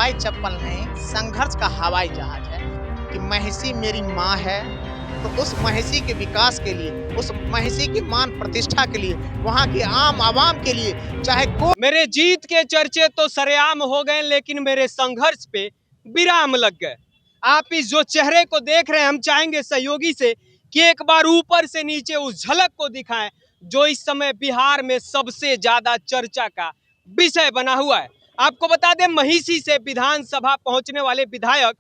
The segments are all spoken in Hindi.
हवाई चप्पल नहीं, संघर्ष का हवाई जहाज है कि महिषी मेरी माँ है। तो उस महिषी के विकास के लिए, उस महिषी की मान प्रतिष्ठा के लिए, वहाँ की आम आवाम के लिए, चाहे को मेरे जीत के चर्चे तो सरेआम हो गए, लेकिन मेरे संघर्ष पे विराम लग गए। आप इस जो चेहरे को देख रहे हैं, हम चाहेंगे सहयोगी से कि एक बार ऊपर से नीचे उस झलक को दिखाएं जो इस समय बिहार में सबसे ज्यादा चर्चा का विषय बना हुआ है। आपको बता दें, महिषी से विधानसभा पहुंचने वाले विधायक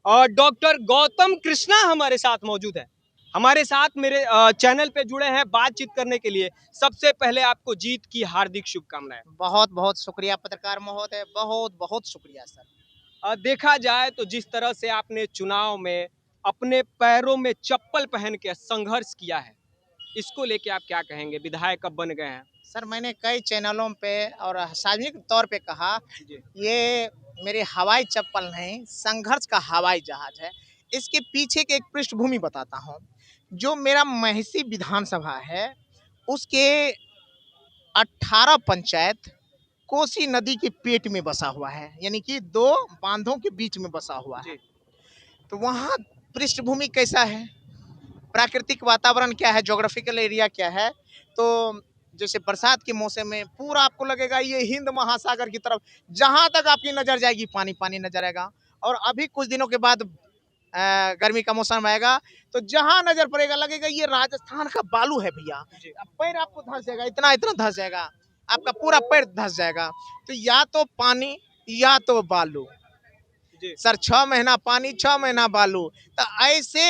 और डॉक्टर गौतम कृष्णा हमारे साथ मौजूद है। हमारे साथ मेरे चैनल पे जुड़े हैं बातचीत करने के लिए। सबसे पहले आपको जीत की हार्दिक शुभकामनाएं। बहुत बहुत शुक्रिया पत्रकार महोदय, बहुत बहुत शुक्रिया सर। देखा जाए तो जिस तरह से आपने चुनाव में अपने पैरों में चप्पल पहन के संघर्ष किया है, इसको लेके आप क्या कहेंगे? विधायक अब बन गए हैं। सर मैंने कई चैनलों पे और सार्वजनिक तौर पे कहा, जी। ये मेरे हवाई चप्पल नहीं, संघर्ष का हवाई जहाज है। इसके पीछे की एक पृष्ठभूमि बताता हूँ। जो मेरा महिषी विधानसभा है, उसके 18 पंचायत कोसी नदी के पेट में बसा हुआ है, यानी कि दो बांधों के बीच में बसा हुआ है। तो वहाँ पृष्ठभूमि कैसा है, प्राकृतिक वातावरण क्या है, ज्योग्राफिकल एरिया क्या है। तो जैसे बरसात के मौसम में पूरा आपको लगेगा ये हिंद महासागर की तरफ, जहां तक आपकी नजर जाएगी पानी पानी नजर आएगा। और अभी कुछ दिनों के बाद गर्मी का मौसम आएगा, तो जहां नजर पड़ेगा लगेगा ये राजस्थान का बालू है भैया। पैर आपको धंस जाएगा, इतना इतना धंस जाएगा, आपका पूरा पैर धंस जाएगा। तो या तो पानी या तो बालू सर, 6 महीना पानी 6 महीना बालू। तो ऐसे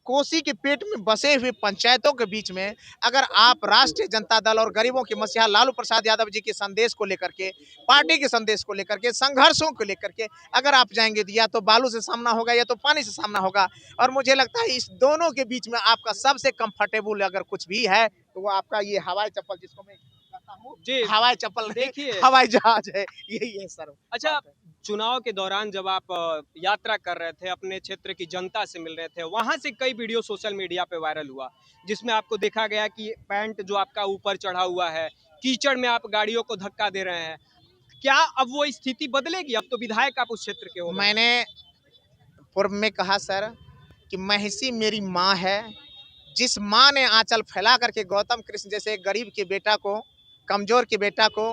कोसी के पेट में बसे हुए पंचायतों के बीच में अगर आप राष्ट्रीय जनता दल और गरीबों के मसीहा लालू प्रसाद यादव जी के संदेश को लेकर के, पार्टी के संदेश को लेकर के, संघर्षों को लेकर के अगर आप जाएंगे तो या तो बालू से सामना होगा या तो पानी से सामना होगा। और मुझे लगता है इस दोनों के बीच में आपका सबसे कंफर्टेबल अगर कुछ भी है तो वो आपका ये हवाई चप्पल, जिसको मैं कहता हूँ जी, हवाई चप्पल देखिए हवाई जहाज है, यही है सर। अच्छा, चुनाव के दौरान जब आप यात्रा कर रहे थे, अपने क्षेत्र की जनता से मिल रहे थे, वहां से कई वीडियो सोशल मीडिया पे वायरल हुआ जिसमें आपको देखा गया कि पैंट जो आपका ऊपर चढ़ा हुआ है, कीचड़ में आप गाड़ियों को धक्का दे रहे हैं। क्या अब वो स्थिति बदलेगी? अब तो विधायक आप उस क्षेत्र के हो गए। मैंने पूर्व में कहा सर कि महिषी मेरी माँ है। जिस माँ ने आंचल फैला करके गौतम कृष्ण जैसे गरीब के बेटा को, कमजोर के बेटा को,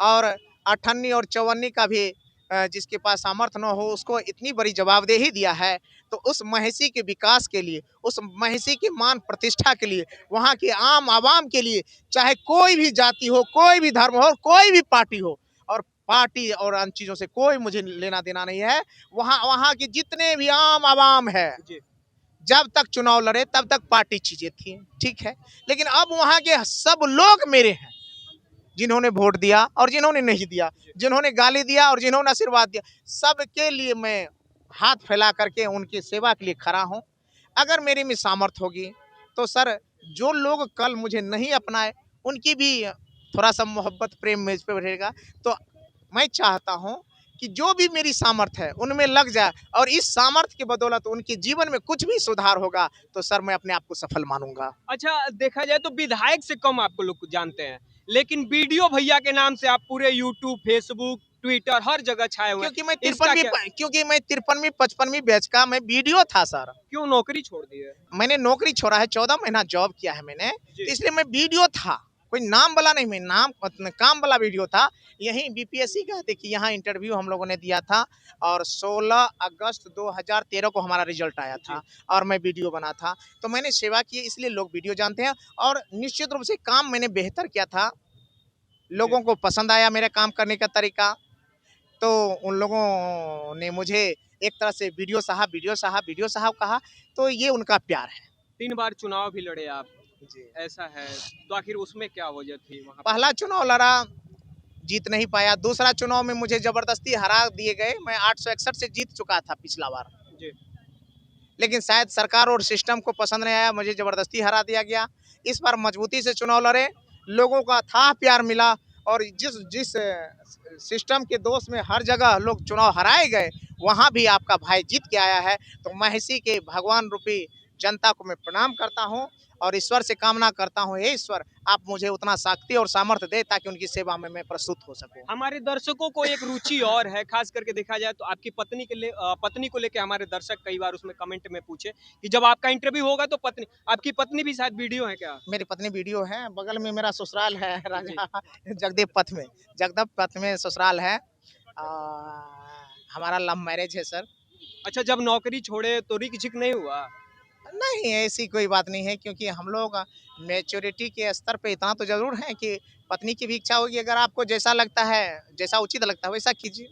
और अठन्नी और चौवन्नी का भी जिसके पास सामर्थ्य न हो उसको इतनी बड़ी जवाबदेही दिया है, तो उस महिषी के विकास के लिए, उस महिषी की मान प्रतिष्ठा के लिए, वहाँ की आम आवाम के लिए, चाहे कोई भी जाति हो, कोई भी धर्म हो, कोई भी पार्टी हो, और पार्टी और अन्य चीज़ों से कोई मुझे लेना देना नहीं है। वहाँ की जितने भी आम आवाम है, जब तक चुनाव लड़े तब तक पार्टी चीजें थी, ठीक है, लेकिन अब वहाँ के सब लोग मेरे हैं, जिन्होंने वोट दिया और जिन्होंने नहीं दिया, जिन्होंने गाली दिया और जिन्होंने आशीर्वाद दिया, सबके लिए मैं हाथ फैला करके उनकी सेवा के लिए खड़ा हूँ। अगर मेरे में सामर्थ्य होगी तो सर, जो लोग कल मुझे नहीं अपनाए उनकी भी थोड़ा सा मोहब्बत प्रेम मेज पे बढ़ेगा। तो मैं चाहता हूँ कि जो भी मेरी सामर्थ्य है उनमें लग जाए, और इस सामर्थ्य के बदौलत उनके जीवन में कुछ भी सुधार होगा तो सर मैं अपने आप को सफल मानूंगा। अच्छा, देखा जाए तो विधायक से कम आपको लोग जानते हैं, लेकिन वीडियो भैया के नाम से आप पूरे यूट्यूब, फेसबुक, ट्विटर हर जगह छाए हुए हैं। क्योंकि मैं 53वीं 55वीं बैच का मैं वीडियो था सर। क्यों नौकरी छोड़ दी है? मैंने नौकरी छोड़ा है, 14 महीना जॉब किया है मैंने, इसलिए मैं वीडियो था, कोई नाम वाला नहीं, मैं नाम काम वाला वीडियो था। यहीं बीपीएससी का देखिए, यहाँ इंटरव्यू हम लोगों ने दिया था और 16 अगस्त 2013 को हमारा रिजल्ट आया था और मैं वीडियो बना था। तो मैंने सेवा की, इसलिए लोग वीडियो जानते हैं। और निश्चित रूप से काम मैंने बेहतर किया था, लोगों को पसंद आया मेरा काम करने का तरीका, तो उन लोगों ने मुझे एक तरह से वीडियो साहब वीडियो साहब वीडियो साहब कहा, तो ये उनका प्यार है। 3 बार चुनाव भी लड़े आप जी, ऐसा है, तो आखिर उसमें क्या वजह थी? वहाँ पहला चुनाव लड़ा, जीत नहीं पाया। दूसरा चुनाव में मुझे जबरदस्ती हरा दिए गए, मैं 861 से जीत चुका था पिछला बार जी, लेकिन शायद सरकार और सिस्टम को पसंद नहीं आया, मुझे जबरदस्ती हरा दिया गया। इस बार मजबूती से चुनाव लड़े, लोगों का था प्यार मिला, और जिस जिस सिस्टम के दोष में हर जगह लोग चुनाव हराए गए, वहाँ भी आपका भाई जीत के आया है। तो महिषी के भगवान रूपी जनता को मैं प्रणाम करता हूँ और ईश्वर से कामना करता हूँ, हे ईश्वर आप मुझे उतना शक्ति और सामर्थ्य दे ताकि उनकी सेवा में मैं प्रस्तुत हो सकूं। हमारे दर्शकों को एक रुचि और है, खास करके देखा जाए तो आपकी पत्नी को लेके हमारे दर्शक कई बार उसमें कमेंट में पूछे कि जब आपका इंटरव्यू होगा तो आपकी पत्नी भी शायद वीडियो है क्या? मेरी पत्नी वीडियो है, बगल में मेरा ससुराल है राजा जगदेव पथ में ससुराल है। हमारा लव मैरिज है सर। अच्छा, जब नौकरी छोड़े तो रिक झिक नहीं हुआ? नहीं, ऐसी कोई बात नहीं है क्योंकि हम लोग मैच्योरिटी के स्तर पे इतना तो ज़रूर है कि पत्नी की भी इच्छा होगी, अगर आपको जैसा लगता है, जैसा उचित लगता है वैसा कीजिए।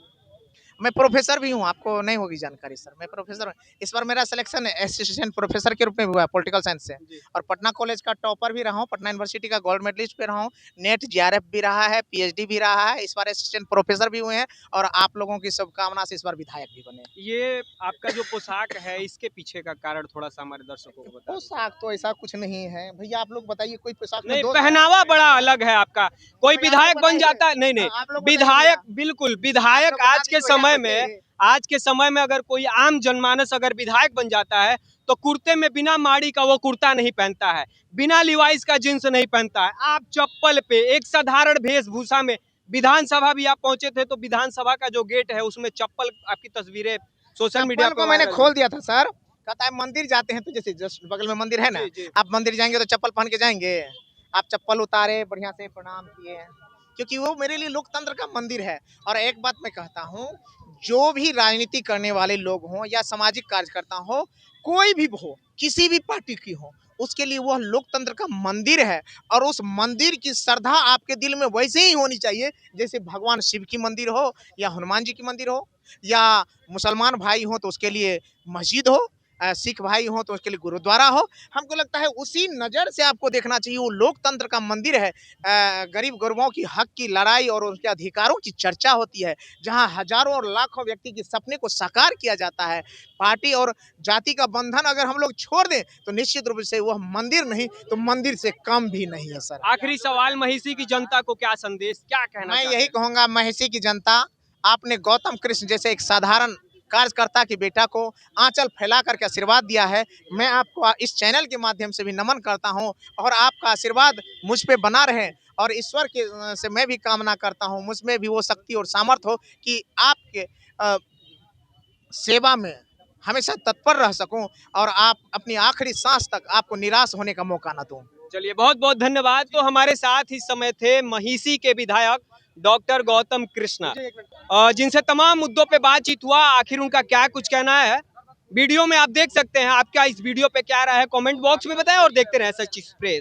मैं प्रोफ़ेसर भी हूँ, आपको नहीं होगी जानकारी सर, मैं प्रोफ़ेसर हूँ। इस बार मेरा सिलेक्शन असिस्टेंट प्रोफ़ेसर के रूप में हुआ है पॉलिटिकल साइंस से, जी। और पटना कॉलेज का टॉपर भी रहा हूँ, पटना यूनिवर्सिटी का गोल्ड मेडलिस्ट भी रहा हूँ, नेट जीआरएफ भी रहा है, पीएचडी भी रहा है, इस बार असिस्टेंट प्रोफ़ेसर भी हुए हैं और आप लोगों की शुभकामना से इस बार विधायक भी बने। ये आपका जो पोशाक है इसके पीछे का कारण थोड़ा-सा हमारे दर्शकों को बता दीजिए। पोशाक तो ऐसा कुछ नहीं है, भैया आप लोग बताइए कोई पोशाक में नहीं, दोष है? पहनावा बड़ा अलग है आपका। कोई भाई आप विधायक लोग बन बताइए। जाता है, नहीं, आप लोग बताइए विधायक भैया। बिल्कुल, आप विधायक लोग बता आज के दीजिए भैया समय कैसे में है? अगर कोई आम जनमानस अगर विधायक बन जाता है, तो कुर्ते में बिना माड़ी का वो कुर्ता नहीं पहनता है, बिना लिवाइस का जींस नहीं पहनता है। आप चप्पल पे एक साधारण वेशभूषा में विधानसभा भी आप पहुंचे थे, तो विधानसभा का जो गेट है उसमें चप्पल आपकी तस्वीरें सोशल मीडिया चप्पल पे को मैंने वायरल खोल हुई। दिया था सर, कहता है मंदिर जाते हैं तो जैसे जस्ट बगल में मंदिर है ना, जी, जी। आप मंदिर जाएंगे तो चप्पल पहन के जाएंगे, आप चप्पल उतारे बढ़िया से प्रणाम किए, क्योंकि वो मेरे लिए लोकतंत्र का मंदिर है। और एक बात मैं कहता हूँ, जो भी राजनीति करने वाले लोग हों या सामाजिक कार्यकर्ता हो, कोई भी हो, किसी भी पार्टी की हो, उसके लिए वह लोकतंत्र का मंदिर है। और उस मंदिर की श्रद्धा आपके दिल में वैसे ही होनी चाहिए जैसे भगवान शिव की मंदिर हो, या हनुमान जी की मंदिर हो, या मुसलमान भाई हो तो उसके लिए मस्जिद हो, सिख भाई हो तो उसके लिए गुरुद्वारा हो। हमको लगता है उसी नज़र से आपको देखना चाहिए, वो लोकतंत्र का मंदिर है। गरीब गुरबों की हक की लड़ाई और उनके अधिकारों की चर्चा होती है, जहां हजारों और लाखों व्यक्ति के सपने को साकार किया जाता है। पार्टी और जाति का बंधन अगर हम लोग छोड़ दें तो निश्चित रूप से वह मंदिर नहीं तो मंदिर से कम भी नहीं है सर। आखिरी सवाल, महिषी की जनता को क्या संदेश, क्या कहना मैं चाहते यही हैं? कहूँगा, महिषी की जनता, आपने गौतम कृष्ण जैसे एक साधारण कार्यकर्ता की बेटा को आंचल फैला करके आशीर्वाद दिया है। मैं आपको इस चैनल के माध्यम से भी नमन करता हूं, और आपका आशीर्वाद मुझ पे बना रहे, और ईश्वर के से मैं भी कामना करता हूं मुझ में भी वो शक्ति और सामर्थ्य हो कि आपके सेवा में हमेशा तत्पर रह सकूं, और आप अपनी आखिरी सांस तक आपको निराश होने का मौका ना दूं। चलिए, बहुत बहुत धन्यवाद। तो हमारे साथ इस समय थे महिषी के विधायक डॉक्टर गौतम कृष्णा, जिनसे तमाम मुद्दों पे बातचीत हुआ। आखिर उनका क्या कुछ कहना है वीडियो में आप देख सकते हैं। आपका इस वीडियो पे क्या राय है, कमेंट बॉक्स में बताएं और देखते रहें सच एक्सप्रेस।